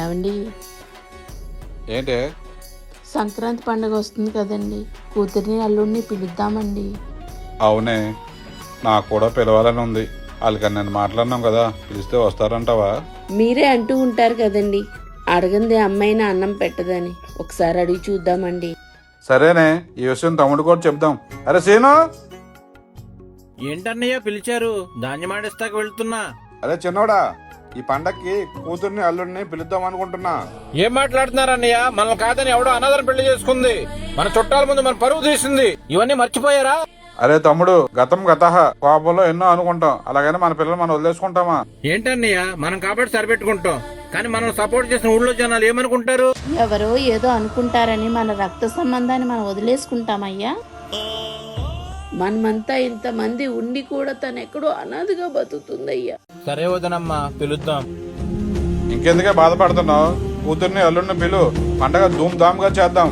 ఏమండి, ఏంటే? సంక్రాంతి పండుగ వస్తుంది కదండి, కూతుర్ని అల్లుడిని పిలుద్దామండి. అవునే, నాకు కూడా పిలవాలని ఉంది. వాళ్ళకని నేను మాట్లాడినాం కదా, పిలిస్తే వస్తారంటావా? మీరే అంటూ ఉంటారు కదండి, అడగంది అమ్మాయిని అన్నం పెట్టదని. ఒకసారి అడిగి చూద్దామండి. సరేనే, ఈ విషయం తమ్ముడు కూడా చెప్దాం. అరే సీను! ఏంటన్నయ్య పిలిచారు? ధాన్యమాడిస్తాక వెళ్తున్నా. అరే చిన్నోడా, ఈ పండక్కి కూతుర్ని అల్లుడిని పిలుద్దాం అనుకుంటున్నా. ఏం మాట్లాడుతున్నారన్నయ్య? మనల్ని కాదని ఎవడో అనాథరం పెళ్లి చేసుకుంది. మన చుట్టాల ముందు మన పరువు తీసింది. ఇవన్నీ మర్చిపోయారా? అరే తమ్ముడు, గతం గతహ. కోపంలో ఎన్నో అనుకుంటాం, అలాగని మన పిల్లలు మనం వదిలేసుకుంటామా? ఏంటన్నయ్య, మనం కాబట్టి సరిపెట్టుకుంటాం, కానీ మనం సపోర్ట్ చేసిన ఊళ్ళో జనాలు ఏమనుకుంటారు? ఎవరో ఏదో అనుకుంటారని మన రక్త సంబంధాన్ని మనం వదిలేసుకుంటామయ్యా? మనమంతా ఇంతమంది ఉండి కూడా తను ఎక్కడో అనాథగా బతుకుతుందయ్యా. సరే వదనమ్మా, పిలుద్దాం. ఇంకెందుకే బాధపడుతున్నావు? కూతుర్ని అల్లుడిని పిలు, పండగ ధూమ్ ధామ్ గా చేద్దాం.